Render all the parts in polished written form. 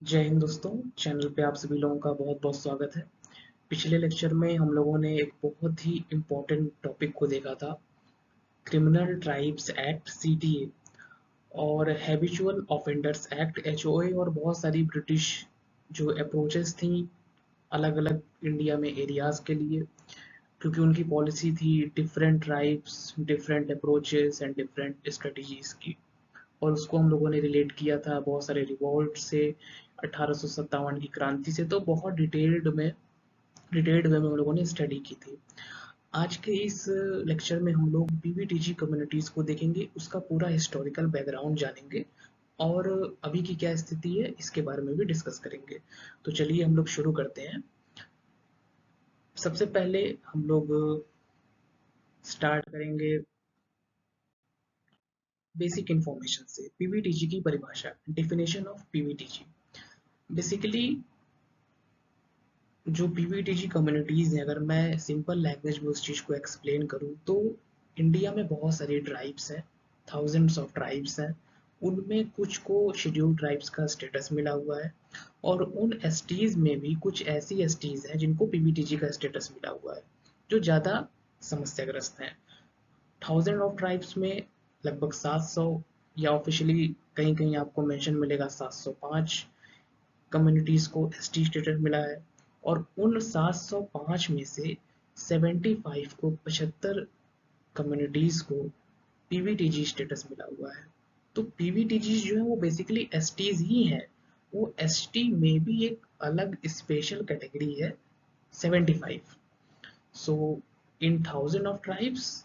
जय हिंद दोस्तों। चैनल पे आप सभी लोगों का बहुत बहुत स्वागत है। पिछले लेक्चर में हम लोगों ने एक बहुत ही इम्पोर्टेंट टॉपिक को देखा था, क्रिमिनल ट्राइब्स एक्ट सीटीए और हैबिचुअल ऑफेंडर्स एक्ट एचओए, और बहुत सारी ब्रिटिश जो अप्रोचेस थी अलग अलग इंडिया में एरियाज के लिए, क्योंकि उनकी पॉलिसी थी different tribes, different approaches and different strategies की। और उसको हम लोगों ने रिलेट किया था बहुत सारे रिवॉल्ट से, 1857 की क्रांति से। तो बहुत डिटेल्ड वे में हम लोगों ने स्टडी की थी। आज के इस लेक्चर में हम लोग पीवीटीजी कम्युनिटीज को देखेंगे, उसका पूरा हिस्टोरिकल बैकग्राउंड जानेंगे और अभी की क्या स्थिति है इसके बारे में भी डिस्कस करेंगे। तो चलिए हम लोग शुरू करते हैं। सबसे पहले हम लोग स्टार्ट करेंगे बेसिक इंफॉर्मेशन से। पीवीटीजी की परिभाषा, डेफिनेशन ऑफ पीवीटीजी। बेसिकली जो पीवीटीजी कम्युनिटीज़ हैं, अगर मैं सिंपल लैंग्वेज में उस चीज़ को एक्सप्लेन करूँ तो इंडिया में बहुत सारी ट्राइब्स हैं, थाउजेंड्स ऑफ ट्राइब्स हैं। उनमें कुछ को शेड्यूल ट्राइब्स का स्टेटस मिला हुआ है और उन एसटीज में भी कुछ ऐसी एसटीज हैं जिनको पीवीटीजी का स्टेटस मिला हुआ है, जो ज़्यादा समस्याग्रस्त हैं। थाउजेंड ऑफ ट्राइब्स में लगभग 700, या ऑफिशियली कहीं कहीं आपको मेंशन मिलेगा 705 कम्युनिटीज़ को एसटी स्टेटस मिला है। और उन 705 में से 75 को, 75 कम्युनिटीज़ को पीवीटीजी स्टेटस मिला हुआ है। तो पीवीटीजी जो है वो बेसिकली एसटीज ही है। वो एसटी में भी एक अलग स्पेशल कैटेगरी है, 75। So in thousand of tribes,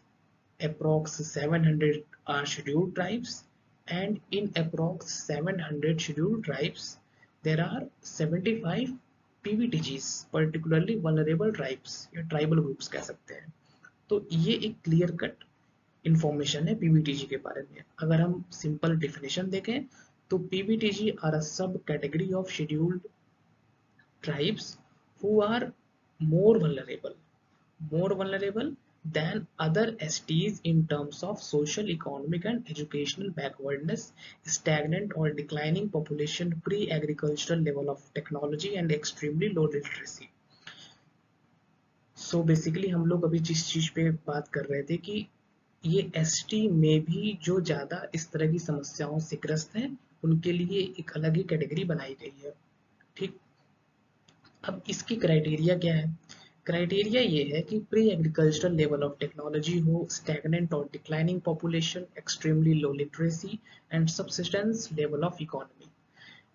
approx 700 are scheduled tribes, and in approx 700 scheduled tribes there are 75 PVTGs, particularly vulnerable tribes या tribal groups कह सकते हैं। तो ये एक क्लियर कट इंफॉर्मेशन है पीवीटीजी के बारे में। अगर हम सिंपल डिफिनेशन देखें तो पीवीटीजी आर अ सब category of scheduled tribes who are more vulnerable more vulnerable than other STs in terms of social, economic, and educational backwardness, stagnant or declining population, pre-agricultural level of technology, and extremely low literacy. So basically हम लोग अभी जिस चीज पे बात कर रहे थे कि ये एसटी में भी जो ज्यादा इस तरह की समस्याओं से ग्रस्त हैं, उनके लिए एक अलग ही कैटेगरी बनाई गई है। ठीक। अब इसकी क्राइटेरिया क्या है? क्राइटेरिया ये है कि pre agricultural level of technology हो, स्टैग्नेंट और declining population, extremely low literacy, and subsistence level of economy.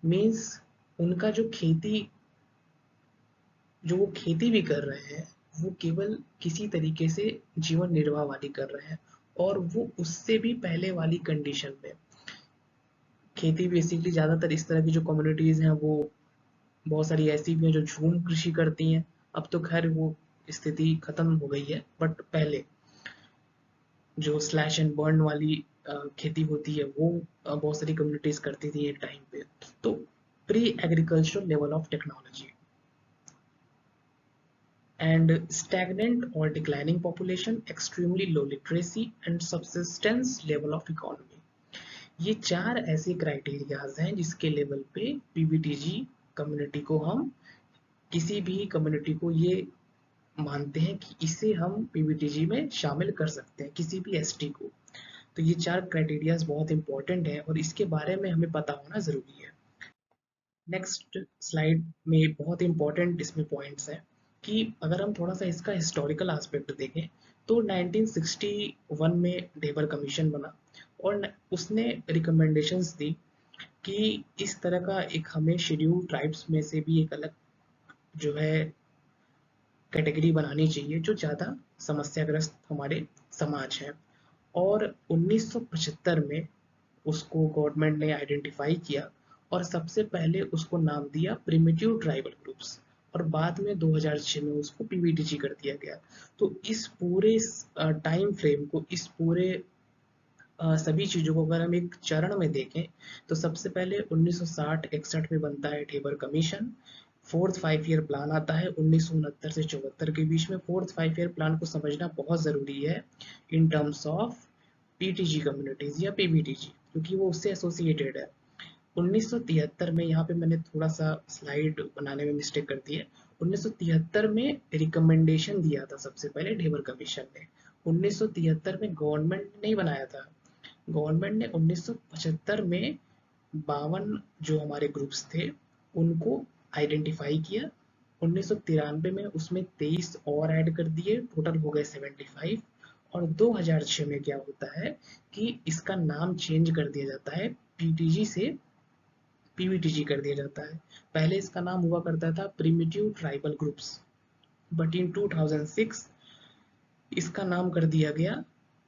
Means उनका जो वो खेती भी कर रहे हैं, वो केवल किसी तरीके से जीवन निर्वाह वाली कर रहे हैं, और वो उससे भी पहले वाली कंडीशन में खेती। बेसिकली ज़्यादातर इस तरह की जो कम्युनिटीज़ हैं वो बहुत सारी ऐसी भी हैं जो झूम कृषि करती हैं। अब तो खैर वो स्थिति खत्म हो गई है, बट पहले जो स्लैश एंड बर्न वाली खेती होती है वो बहुत सारी कम्युनिटीज करती थी एक टाइम पे। तो pre agricultural level of technology and stagnant और declining population, extremely low literacy, and subsistence level of economy, ये चार ऐसे क्राइटेरियाज हैं जिसके लेवल पे पीवीटीजी कम्युनिटी को हम, किसी भी कम्युनिटी को ये मानते हैं कि इसे हम पीवीटीजी में शामिल कर सकते हैं, किसी भी एसटी को। तो ये चार क्राइटेरियाज बहुत इंपॉर्टेंट है और इसके बारे में हमें पता होना जरूरी है। नेक्स्ट स्लाइड में बहुत इंपॉर्टेंट इसमें पॉइंट्स हैं कि अगर हम थोड़ा सा इसका हिस्टोरिकल एस्पेक्ट देखें तो 1961 में डेबर कमीशन बना और उसने रिकमेंडेशंस दी कि इस तरह का एक हमें शेड्यूल ट्राइब्स में से भी एक अलग जो है कैटेगरी बनानी चाहिए जो ज़्यादा समस्याग्रस्त हमारे समाज है। और 1975 में उसको गवर्नमेंट ने आइडेंटिफाई किया और सबसे पहले उसको नाम दिया प्रिमिटिव ट्राइबल ग्रुप्स, और बाद में 2006 में उसको पीवीटीजी कर दिया गया। तो इस पूरे टाइम फ्रेम को, इस पूरे सभी चीज़ों को अगर हम एक चरण में देखें तो सबसे पहले 1960-61 में बनता है टेबर कमीशन। फोर्थ 5 ईयर प्लान आता है 1969 से 74 के बीच में। फोर्थ 5 ईयर प्लान को समझना बहुत ज़रूरी है in terms of PTG communities या पीबीटीजी, क्योंकि वो उससे एसोसिएटेड है। 1973 में, यहाँ पे मैंने थोड़ा सा स्लाइड बनाने में मिस्टेक कर दी है। 1973 में रिकमेंडेशन दिया था सबसे पहले ढेबर कमीशन ने। 1973 में गवर्नमेंट ने नहीं बनाया था। गवर्नमेंट ने 1975 में 52 जो हमारे ग्रुप्स थे उनको आइडेंटिफाई किया। 1993 में उसमें 23 और ऐड कर दिए, टोटल हो गए 75। और 2006 में क्या होता है कि इसका नाम चेंज कर दिया जाता है, पीटीजी से पीवीटीजी कर दिया जाता है। पहले इसका नाम हुआ करता था primitive tribal groups, but in 2006 इसका नाम कर दिया गया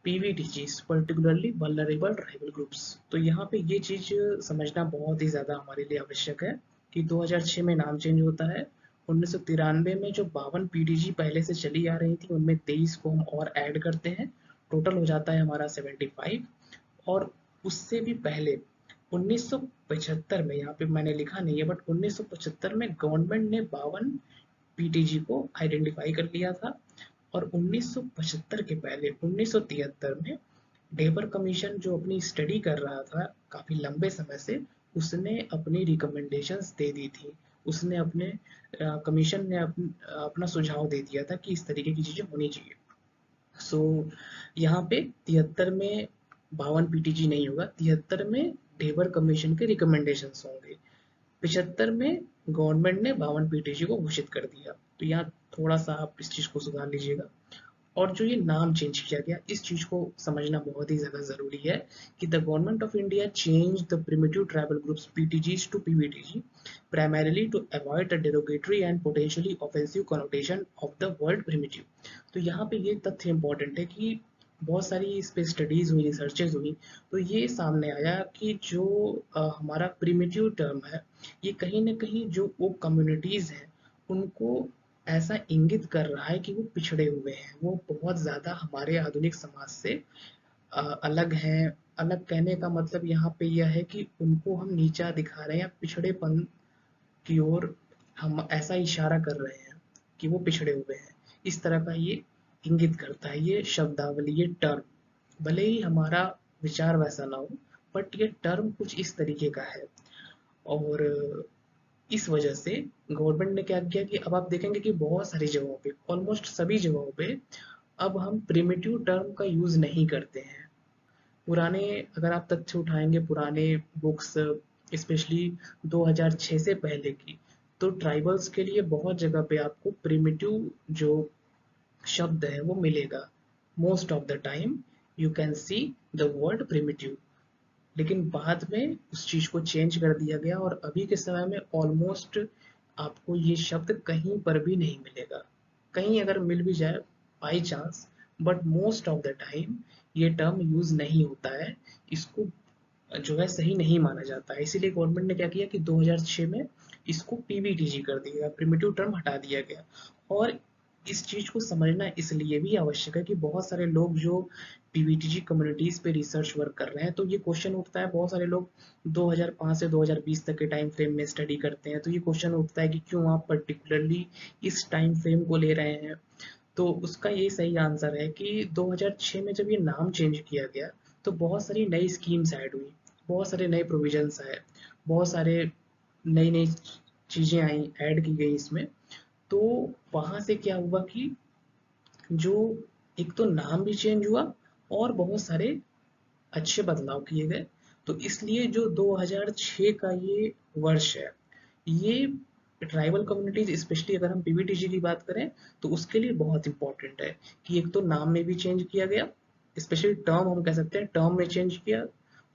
PVTG, particularly vulnerable tribal groups. तो यहाँ पे ये चीज समझना बहुत ही ज्यादा हमारे लिए आवश्यक है कि 2006 में नाम चेंज होता है। 1993 में जो 52 पीटीजी पहले से चली आ रही थी उनमें 23 को हम और ऐड करते हैं, टोटल हो जाता है हमारा 75। और उससे भी पहले 1975 में, यहाँ पे मैंने लिखा नहीं है बट 1975 में गवर्नमेंट ने 52 पीटीजी को आइडेंटिफाई कर लिया था। और 1975 के पहले 1973 में ढेबर कमीशन जो अपनी स्टडी कर रहा था काफी लंबे समय से, उसने अपनी रिकमेंडेशंस दे दी थी। उसने अपने कमीशन ने अपना सुझाव दे दिया था कि इस तरीके की चीजें होनी चाहिए। सो यहाँ पे 73 में 52 पीटीजी नहीं होगा, 73 में ढेबर कमीशन के रिकमेंडेशंस होंगे। 75 में गवर्नमेंट ने 52 पीटीजी को घोषित कर दिया। तो यहाँ थोड़ा सा आप इस चीज को सुधार लीजिएगा। और जो ये नाम चेंज किया गया, इस चीज को समझना बहुत ही ज्यादा जरूरी है कि the government of India change the primitive tribal groups PTGs to PVTG primarily to avoid the derogatory and potentially offensive connotation of the word primitive. तो यहाँ पे ये तथ्य इंपॉर्टेंट है कि बहुत सारी इस पे स्टडीज हुई, रिसर्चेज हुई, तो ये सामने आया कि जो हमारा प्रिमिटिव टर्म है, ये कहीं ना कहीं जो वो कम्युनिटीज हैं उनको ऐसा इंगित कर रहा है कि वो पिछड़े हुए हैं, वो बहुत ज़्यादा हमारे आधुनिक समाज से अलग हैं। अलग कहने का मतलब यहाँ पे यह है कि उनको हम नीचा दिखा रहे हैं या पिछड़ेपन की ओर हम ऐसा इशारा कर रहे हैं कि वो पिछड़े हुए हैं। इस तरह का ये इंगित करता है ये शब्दावली, ये टर्म। भले ही हमारा विचार वैसा ना हो, बट ये टर्म कुछ इस तरीके का है। और इस वजह से गवर्नमेंट ने क्या किया कि अब आप देखेंगे कि बहुत सारी जगहों पे, ऑलमोस्ट सभी जगहों पे अब हम प्रिमिटिव टर्म का यूज नहीं करते हैं। पुराने, अगर आप तथ्य उठाएंगे पुराने बुक्स, स्पेशली 2006 से पहले की, तो ट्राइबल्स के लिए बहुत जगह पे आपको प्रिमिटिव जो शब्द है वो मिलेगा। Most of the time you can see the word primitive. लेकिन बाद में उस चीज को चेंज कर दिया गया और अभी के समय में ऑलमोस्ट आपको ये शब्द कहीं पर भी नहीं मिलेगा। कहीं अगर मिल भी जाए by chance, but most of the time ये टर्म यूज नहीं होता है। इसको जो है सही नहीं माना जाता है। इसीलिए गवर्नमेंट ने क्या किया कि 2006 में इसको पीवीटीजी कर दिया, प्रिमिटिव टर्म हटा दिया गया। और इस चीज को समझना इसलिए भी आवश्यक है कि बहुत सारे लोग जो पीवीटीजी कम्युनिटीज पे रिसर्च वर्क कर रहे हैं, तो ये क्वेश्चन उठता है, बहुत सारे लोग 2005 से 2020 तक के टाइम फ्रेम में स्टडी करते हैं, तो ये क्वेश्चन उठता है कि क्यों आप पर्टिकुलरली इस टाइम फ्रेम को ले रहे हैं। तो उसका ये सही आंसर है कि 2006 में जब ये नाम चेंज किया गया तो बहुत सारी नई स्कीम्स ऐड हुई, बहुत सारे नए प्रोविजंस आए, बहुत सारे नई नई चीजें आई, ऐड की गई इसमें। तो वहां से क्या हुआ कि जो एक तो नाम भी चेंज हुआ और बहुत सारे अच्छे बदलाव किए गए। तो इसलिए जो 2006 का ये वर्ष है, ये ट्राइबल कम्युनिटीज, स्पेशली अगर हम पीवीटीजी की बात करें, तो उसके लिए बहुत इंपॉर्टेंट है कि एक तो नाम में भी चेंज किया गया, स्पेशली टर्म हम कह सकते हैं, टर्म में चेंज किया।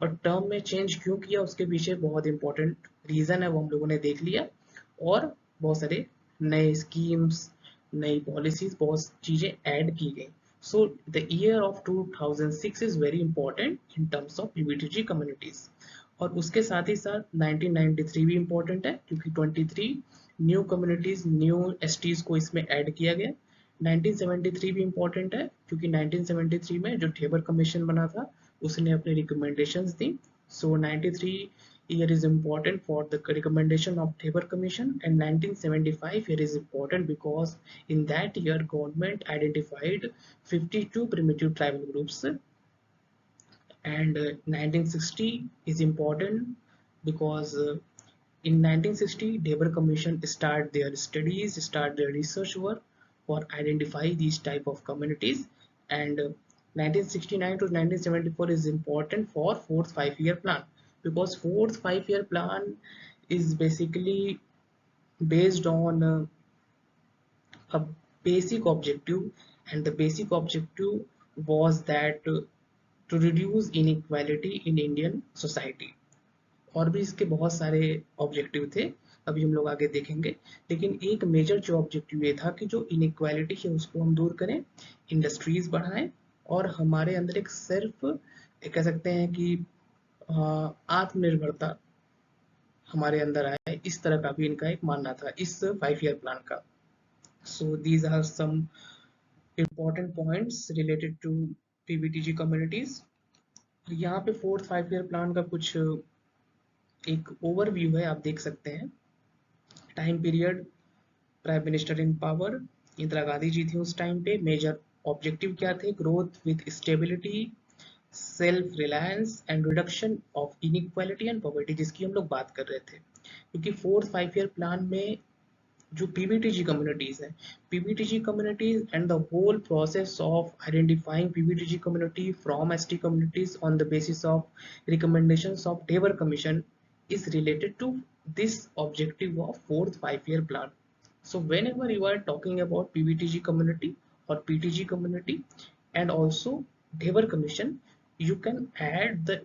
और टर्म में चेंज क्यों किया उसके पीछे बहुत इंपॉर्टेंट रीजन है, वो हम लोगों ने देख लिया। और बहुत सारे नए स्कीम्स, नई पॉलिसीज, बहुत चीजें ऐड की गई। So the year of 2006 is very important in terms of PVTG communities। और उसके साथ ही साथ 1993 भी important है क्योंकि 23 न्यू कम्युनिटीज, न्यू एसटीज को इसमें ऐड किया गया। 1973 भी important है क्योंकि 1973 में जो ढेबर कमीशन बना था उसने अपनी recommendations the. So 93 year is important for the recommendation of Tabor Commission, and 1975 year is important because in that year government identified 52 primitive tribal groups, and 1960 is important because in 1960 Dever Commission start their studies, start their research work for identify these type of communities, and 1969 to 1974 is important for fourth 5 year plan, because fourth 5 year plan is basically based on a basic objective, and the basic objective was that to reduce inequality in Indian society. और भी इसके बहुत सारे objective थे, अभी हम लोग आगे देखेंगे, लेकिन एक मेजर जो ऑब्जेक्टिव ये था कि जो इनइक्वालिटी है उसको हम दूर करें, इंडस्ट्रीज बढ़ाएं, और हमारे अंदर एक सिर्फ कह सकते हैं कि आत्मनिर्भरता हमारे अंदर आए, इस तरह का भी इनका एक मानना था इस 5 ईयर प्लान का. So these are some important points related to PBTG communities. यहाँ पे फोर्थ 5 ईयर प्लान का कुछ एक ओवरव्यू है, आप देख सकते हैं. Time period, prime minister in power, Indira Gandhi ji थी उस टाइम पे. मेजर ऑब्जेक्टिव क्या थे? Growth with stability, self reliance and reduction of inequality and poverty, जिसकी हम लोग बात कर रहे थे. क्योंकि फोर्थ 5 ईयर प्लान में जो PBTG communities है, PBTG communities and the whole process of identifying PBTG community from ST communities on the basis of recommendations of Dever Commission is related to this objective of fourth 5 year plan. So whenever you are talking about PBTG community or PTG community and also Dever Commission, you can add the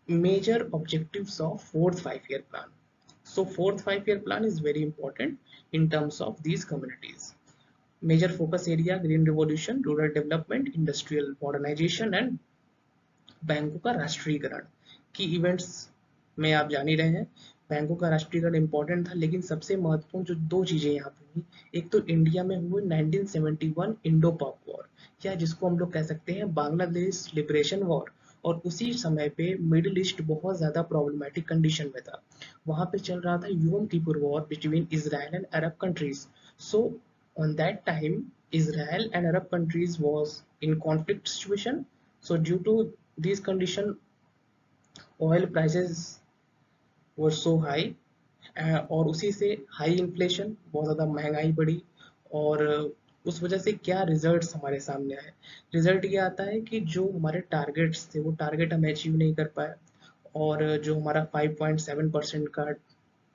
major objectives of fourth 5 year plan. So fourth 5 year plan is very important in terms of these communities. Major focus area: green revolution, rural development, industrial modernization and बैंकों का राष्ट्रीयकरण. की events में आप जान ही रहे हैं, बैंकों का राष्ट्रीयकरण इंपॉर्टेंट था, लेकिन सबसे महत्वपूर्ण जो दो चीजें यहाँ पे हुई, एक तो इंडिया में हुई 1971 इंडो पाक वॉर, या जिसको हम लोग कह सकते हैं बांग्लादेश लिबरेशन वॉर, और उसी समय पे मिडिल ईस्ट बहुत ज्यादा प्रॉब्लमेटिक कंडीशन में था. वहां पे चल रहा था Yom Kippur war between Israel and Arab countries. So on that time Israel and Arab countries was in conflict situation. So due to these condition, oil prices were so high, और उसी से हाई इन्फ्लेशन, बहुत ज़्यादा महंगाई बढ़ी, और उस वजह से क्या रिजल्ट्स हमारे सामने आए? रिजल्ट ये आता है कि जो हमारे टारगेट्स थे वो टारगेट हम अचीव नहीं कर पाए, और जो हमारा 5.7% का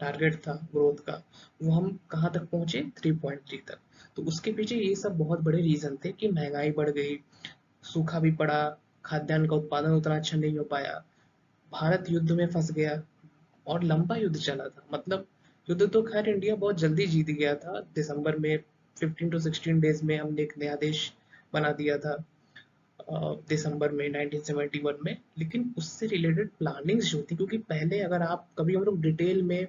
टारगेट था ग्रोथ का, वो हम कहाँ तक पहुंचे? 3.3 तक. तो उसके पीछे ये सब बहुत बड़े रीजन थे कि महंगाई बढ़ गई, सूखा भी पड़ा, खाद्यान्न का उत्पादन उतना अच्छा नहीं हो पाया, भारत युद्ध में फंस गया, और लंबा युद्ध चला था. मतलब युद्ध तो खैर इंडिया बहुत जल्दी जीत गया था, दिसंबर में 15 to 16 डेज में हमने एक नया देश बना दिया था दिसंबर में 1971 में. लेकिन उससे रिलेटेड प्लानिंग्स जो थी, क्योंकि पहले अगर आप कभी हम लोग डिटेल में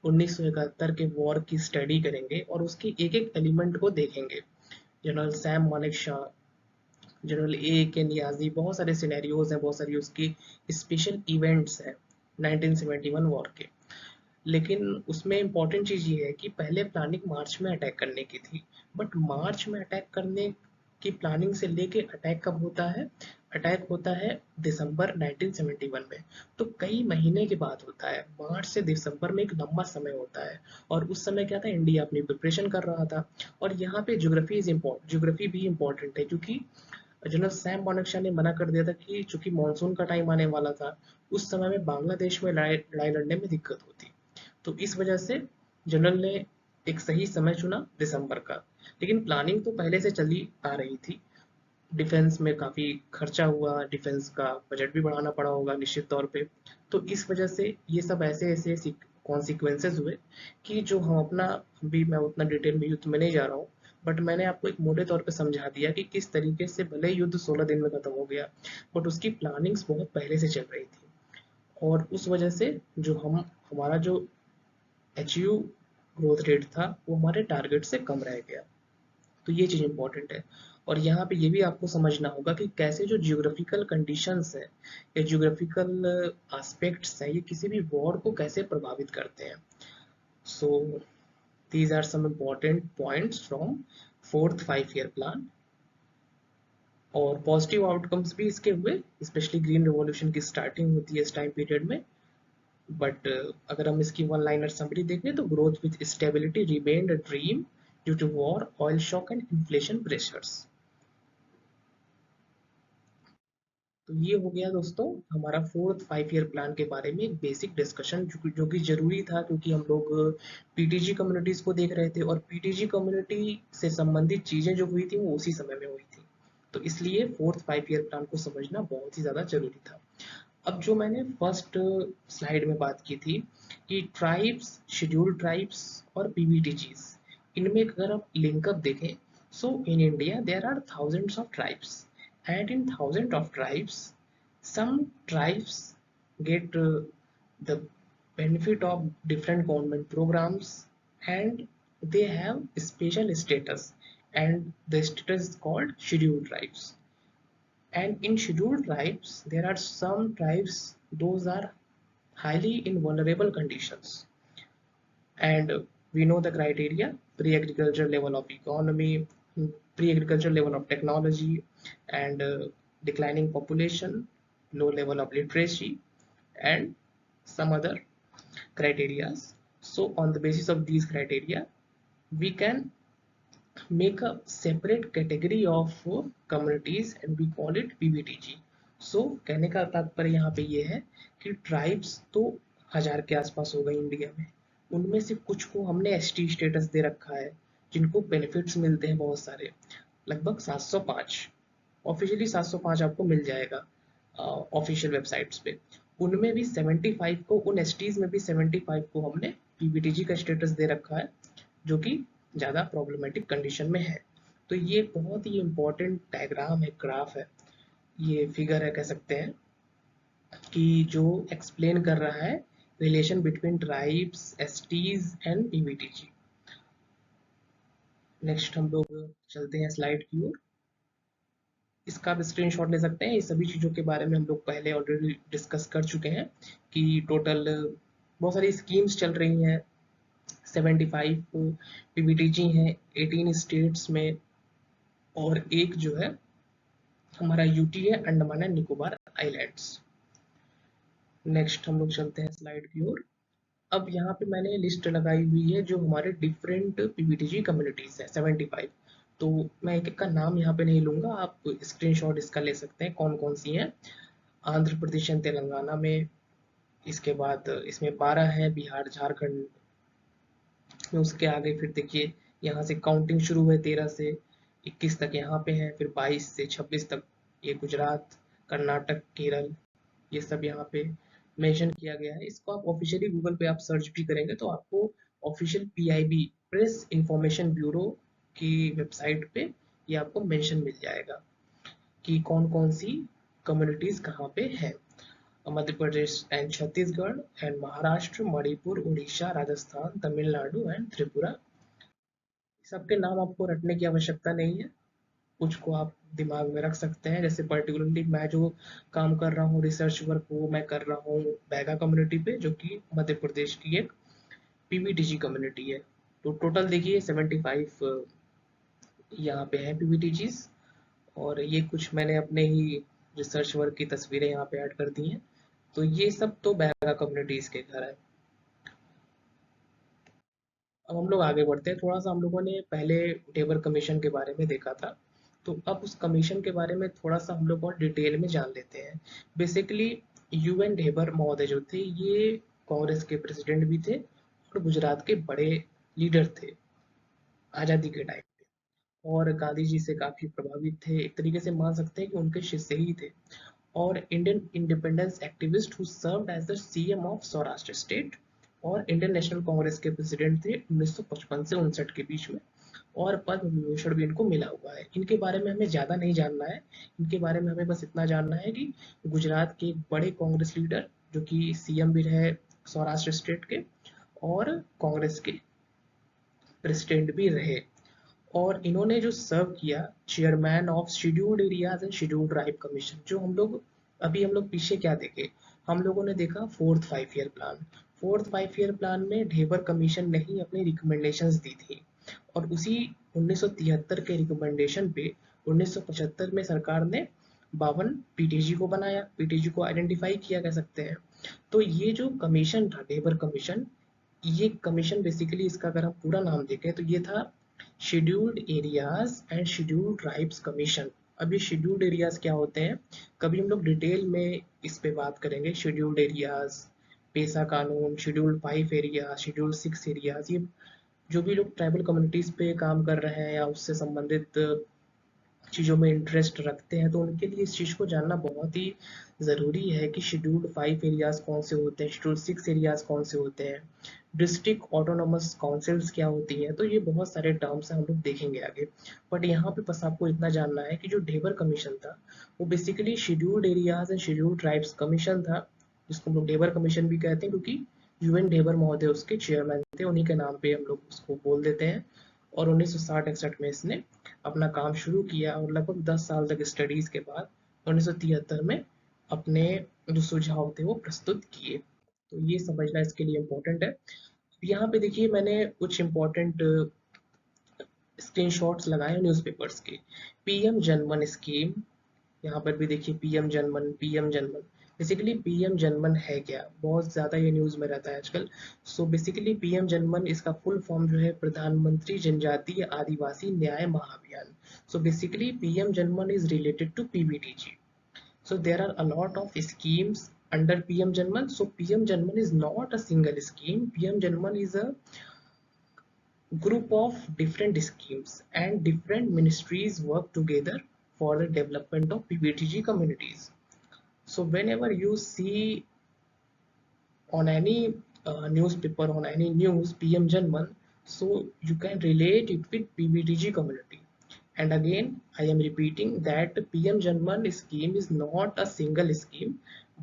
1971 के वॉर की स्टडी करेंगे और उसकी एक एक एलिमेंट को देखेंगे, जनरल सैम मानेकशॉ, जनरल के नियाजी, बहुत सारे सिनेरियोज हैं, बहुत सारी उसकी स्पेशल इवेंट्स हैं 1971 वॉर के. लेकिन उसमें इंपॉर्टेंट चीज ये है कि पहले प्लानिंग मार्च में अटैक करने की थी, बट मार्च में अटैक करने की प्लानिंग से लेके अटैक कब होता है? अटैक होता है दिसंबर 1971 में. तो कई महीने के बाद होता है, मार्च से दिसंबर में एक लंबा समय होता है, और उस समय क्या था, इंडिया अपनी प्रिपरेशन कर रहा था. और यहाँ पे ज्योग्राफी भी इम्पोर्टेंट है, क्योंकि जनरल सैम मानेकशॉ ने मना कर दिया था कि चूंकि मानसून का टाइम आने वाला था, उस समय में बांग्लादेश में लड़ाई लड़ने में दिक्कत होती. तो इस वजह से जनरल ने एक सही समय चुना दिसंबर का. लेकिन प्लानिंग तो पहले से चली आ रही थी. डिफेंस में काफी खर्चा हुआ, डिफेंस का बजट भी बढ़ाना पड़ा होगा निश्चित तौर पे. तो इस वजह से ये सब ऐसे ऐसे कॉन्सिक्वेंसेज हुए कि जो हम अपना, भी मैं उतना डिटेल में युद्ध में नहीं जा रहा हूँ, बट मैंने आपको एक मोटे तौर पे समझा दिया कि किस तरीके से भले युद्ध 16 दिन में खत्म हो गया, बट उसकी प्लानिंग्स बहुत पहले से चल रही थी, और उस वजह से जो हमारा जो अचीव ग्रोथ रेट था वो हमारे टारगेट से कम रह गया. तो ये चीज़ इंपॉर्टेंट है. और यहाँ पे ये भी आपको समझना होगा कि कैसे जो जियोग्राफिकल कंडीशंस है या जियोग्राफिकल एस्पेक्ट्स हैं, ये किसी भी वॉर को कैसे प्रभावित करते हैं. So these are some important points from fourth 5 year plan. और पॉजिटिव आउटकम्स भी इसके हुए, स्पेशली ग्रीन रिवॉल्यूशन की स्टार्टिंग होती है इस टाइम पीरियड में. बट अगर हम इसकी वन लाइनर समरी देखें तो growth with stability remained a dream due to war, oil shock and inflation pressures. तो ये हो गया दोस्तों हमारा फोर्थ 5 ईयर प्लान के बारे में एक बेसिक डिस्कशन, जो कि जरूरी था क्योंकि हम लोग पीटीजी कम्युनिटीज को देख रहे थे और पीटीजी कम्युनिटी से संबंधित चीजें जो हुई थी वो उसी समय में हुई थी। तो इसलिए फोर्थ 5 ईयर प्लान को समझना बहुत ही ज्यादा जरूरी था। अब जो मैंने फर्स्ट स्लाइड में बात की थी कि ट्राइब्स, शेड्यूल्ड ट्राइब्स और पीवीटीजीज, इनमें अगर आप लिंकअप देखें, so in India there are thousands of tribes, and in thousands of tribes, some tribes get the benefit of different government programs, and they have special status, and the status is called scheduled tribes. And in scheduled tribes there are some tribes those are highly in vulnerable conditions, and we know the criteria: pre-agriculture level of economy, pre-agriculture level of technology, and declining population, low level of literacy, and some other criteria. So on the basis of these criteria we can make a separate category of communities and we call it PVTG. So कहने का तात्पर्य यहाँ पे ये है कि tribes तो 1000 के आसपास हो गई इंडिया में, उनमें से कुछ को हमने एसटी स्टेटस दे रखा है, जिनको बेनिफिट्स मिलते हैं बहुत सारे, लगभग 705, ऑफिशियली 705 आपको मिल जाएगा ऑफिशियल वेबसाइट्स पे। उनमें भी 75 को, उन एसटीज में भी 75 को हमने पीवीटीजी का स्टेटस दे रखा है, जो कि ज़्यादा प्रॉब्लमेटिक कंडीशन में है। तो ये बहुत ही इम्पोर्टेंट डायग्राम है, ग्राफ है, ये फिगर है कह सकते हैं, कि जो एक्सप्लेन कर रहा है relation between tribes, STs and PVTG. Next हम लोग चलते हैं स्लाइड की ओर। इसका आप स्क्रीनशॉट ले सकते हैं। ये सभी चीज़ों के बारे में हम लोग पहले ऑलरेडी डिस्कस कर चुके हैं कि टोटल बहुत सारी स्कीम्स चल रही हैं, 75 पीवीटीजी हैं 18 स्टेट्स में, और एक जो है हमारा यूटी है, Andaman and Nicobar islands. Next हम लोग चलते हैं स्लाइड की ओर। अब यहाँ पे मैंने लिस्ट लगाई हुई है जो हमारे डिफरेंट पीवीटीजी कम्युनिटीज है 75। तो मैं एक एक का नाम यहाँ पे नहीं लूंगा, आप स्क्रीनशॉट इसका ले सकते हैं कौन कौन सी हैं। आंध्र प्रदेश एंड तेलंगाना में, इसके बाद इसमें 12 है बिहार झारखंड में, उसके आगे फिर देखिए यहाँ से काउंटिंग शुरू है 13 से 21 तक यहाँ पे है, फिर 22 से 26 तक ये गुजरात, कर्नाटक, केरल, ये सब यहाँ पे मेंशन किया गया है। इसको आप ऑफिशियली गूगल पे आप सर्च भी करेंगे तो आपको official PIB, press information bureau की वेबसाइट पे ये आपको मेंशन मिल जाएगा कि कौन कौन सी कम्युनिटीज कहाँ पे है। Madhya Pradesh and Chhattisgarh and Maharashtra, Manipur, Orissa, Rajasthan, Tamil Nadu and Tripura. सबके नाम आपको रटने की आवश्यकता नहीं है, कुछ को आप दिमाग में रख सकते हैं। जैसे पर्टिकुलरली मैं जो काम कर रहा हूँ, रिसर्च वर्क, वो मैं कर रहा हूँ बैगा कम्युनिटी पे, जो कि मध्य प्रदेश की एक पीवीटीजी कम्युनिटी है। तो टोटल देखिए 75 यहाँ पे हैं पीवीटीजीज, और ये कुछ मैंने अपने ही रिसर्च वर्क की तस्वीरें यहाँ पे ऐड कर दी हैं। तो ये सब तो बैगा कम्युनिटीज के घर है। अब हम लोग आगे बढ़ते हैं। थोड़ा सा हम लोगों ने पहले टेबर कमीशन के बारे में देखा था, तो अब उस कमीशन के बारे में थोड़ा सा हम लोग और डिटेल में जान लेते हैं। बेसिकली यूएन ढेबर महोदय जो थे ये कांग्रेस के प्रेसिडेंट भी थे और गुजरात के बड़े लीडर थे आज़ादी के टाइम पे, और गांधी जी से काफ़ी प्रभावित थे, एक तरीके से मान सकते हैं कि उनके शिष्य ही थे। और Indian independence activist who served as the CM of Saurashtra state, और इंडियन नेशनल कांग्रेस के प्रेसिडेंट थे 1955 से 59 के बीच में, और पद्म विभूषण भी इनको मिला हुआ है। इनके बारे में हमें ज़्यादा नहीं जानना है, इनके बारे में हमें बस इतना जानना है कि गुजरात के एक बड़े कांग्रेस लीडर जो कि सीएम भी रहे सौराष्ट्र स्टेट के, और कांग्रेस के प्रेसिडेंट भी रहे। और इन्होंने जो सर्व किया chairman of scheduled areas and scheduled tribe commission, जो हम लोग पीछे क्या देखे, हम लोगों ने देखा fourth 5 year plan. Fourth 5 year plan में ढेबर कमीशन ने ही अपनी रिकमेंडेशंस दी थी, और उसी 1973 के रिकमेंडेशन पे 1975 में सरकार ने 52 पीटीजी को बनाया, पीटीजी को आइडेंटिफाई किया कह सकते हैं। तो ये जो कमीशन था, डेबर कमीशन, ये कमीशन बेसिकली, इसका अगर हम पूरा नाम देखें तो ये था scheduled areas and scheduled tribes commission. अब ये शेड्यूल्ड एरियाज क्या होते हैं, कभी हम लोग डिटेल में इस पे बात करेंगे। शेड्यूल्ड एरियाज, पेसा कानून, शेड्यूल्ड 5 एरिया, शेड्यूल्ड 6 एरियाज, ये जो भी लोग ट्राइबल कम्युनिटीज पे काम कर रहे हैं या उससे संबंधित चीज़ों में इंटरेस्ट रखते हैं, तो उनके लिए इस चीज़ को जानना बहुत ही ज़रूरी है कि शेड्यूल्ड 5 एरियाज़ कौन से होते हैं, शेड्यूल्ड 6 एरियाज़ कौन से होते हैं, डिस्ट्रिक्ट ऑटोनोमस काउंसिल्स क्या होती हैं। तो ये बहुत सारे टर्म्स हैं, हम लोग देखेंगे आगे। बट यहाँ पे बस आपको इतना जानना है कि जो डेबर कमीशन था वो basically scheduled areas and scheduled tribes commission था, जिसको हम लोग डेबर कमीशन भी कहते हैं, क्योंकि यूएन डेबर महोदय उसके चेयरमैन थे, उन्हीं के नाम पे हम लोग उसको बोल देते हैं। और 1960-61 में इसने अपना काम शुरू किया और लगभग 10 साल तक स्टडीज के बाद 1973 में अपने जो सुझाव थे वो प्रस्तुत किए। तो ये समझना इसके लिए इम्पोर्टेंट है। यहाँ पे देखिए मैंने कुछ इम्पोर्टेंट स्क्रीनशॉट्स लगाए हैं न्यूज़पेपर्स के। पीएम जनमन स्कीम, यहाँ पर भी देखिए पीएम जनमन। बेसिकली पीएम जनमन है क्या, बहुत ज़्यादा ये न्यूज़ में रहता है आजकल। सो बेसिकली पीएम जनमन, इसका फुल फॉर्म जो है प्रधानमंत्री जनजातीय आदिवासी न्याय महाअभियान। So basically PM Janman is related to PBTG. So there are a lot of schemes under PM Janman. So PM Janman is not a single scheme. PM Janman is a group of different schemes and different ministries work together for the development of PBTG communities. So whenever you see on any newspaper, on any news, PM Janman, so you can relate it with PBTG community. And again, I am repeating that PM Janman scheme is not a single scheme,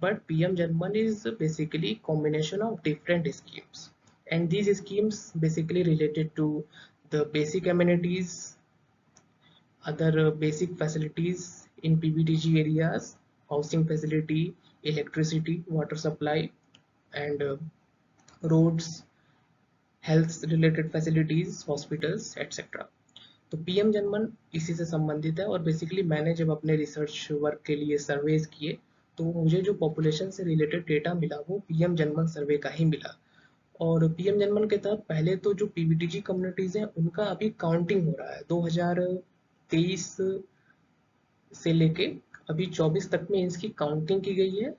but PM Janman is basically combination of different schemes. And these schemes basically related to the basic amenities, other basic facilities in PBTG areas, housing facility, electricity, water supply, and roads, health related facilities, hospitals, etc. तो PM जनमन इसी से संबंधित है। और basically मैंने जब अपने research work के लिए सर्वेज किए तो मुझे जो पॉपुलेशन से रिलेटेड डेटा मिला वो पीएम जनमन सर्वे का ही मिला। और पीएम जनमन के तहत पहले तो जो पीबीटीजी कम्युनिटीज हैं उनका अभी काउंटिंग हो रहा है 2023 से लेके अभी 24 तक में इसकी काउंटिंग की गई है।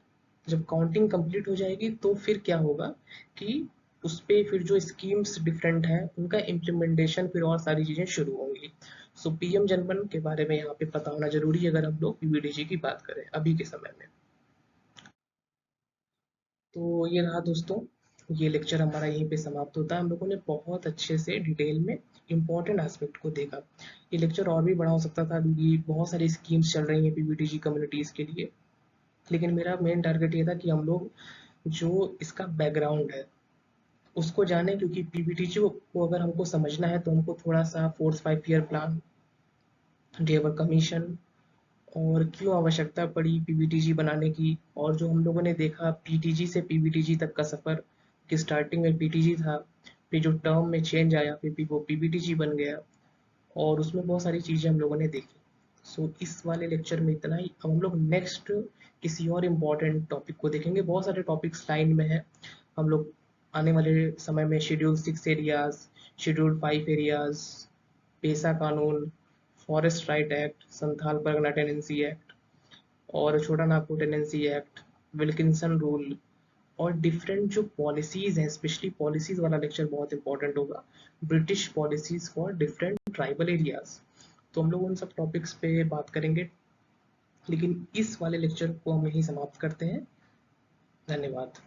जब काउंटिंग कंप्लीट हो जाएगी तो फिर क्या होगा कि उस पे फिर जो स्कीम्स डिफरेंट हैं उनका इम्प्लीमेंटेशन, फिर और सारी चीजें शुरू होंगी। सो पीएम जनमन के बारे में यहाँ पे पता होना जरूरी है अगर हम लोग पीबीडीजी की बात करें अभी के समय में। तो ये रहा दोस्तों, ये लेक्चर हमारा यहीं पे समाप्त होता है। हम लोगों ने बहुत अच्छे से डिटेल में इम्पोर्टेंट एस्पेक्ट को देखा। ये लेक्चर और भी बड़ा हो सकता था क्योंकि बहुत सारी स्कीम्स चल रही हैं पीबीडीजी कम्युनिटीज के लिए, लेकिन मेरा मेन टारगेट ये था कि हम लोग जो इसका बैकग्राउंड है उसको जाने, क्योंकि पीबीटीजी को अगर हमको समझना है तो हमको थोड़ा सा 4-5 ईयर प्लान, डेवर कमीशन, और क्यों आवश्यकता पड़ी पीबीटीजी बनाने की, और जो हम लोगों ने देखा पीटीजी से पीबीटीजी तक का सफर, कि स्टार्टिंग में पीटीजी था, फिर जो टर्म में चेंज आया फिर भी वो पीबीटीजी बन गया, और उसमें बहुत सारी चीज़ें हम लोगों ने देखी। सो इस वाले लेक्चर में इतना ही। अब हम लोग नेक्स्ट किसी और इम्पोर्टेंट टॉपिक को देखेंगे। बहुत सारे टॉपिक्स लाइन में है। हम लोग आने वाले समय में शेड्यूल 6 एरियाज, शेड्यूल 5 एरियाज, पेसा कानून, forest right act, Santhal Pargana tenancy act और छोटा Nagpur tenancy act, Wilkinson rule, और डिफरेंट जो पॉलिसीज हैं, स्पेशली पॉलिसीज वाला लेक्चर बहुत इंपॉर्टेंट होगा, British policies for different tribal areas. तो हम लोग उन सब टॉपिक्स पे बात करेंगे, लेकिन इस वाले लेक्चर को हम यहीं समाप्त करते हैं। धन्यवाद।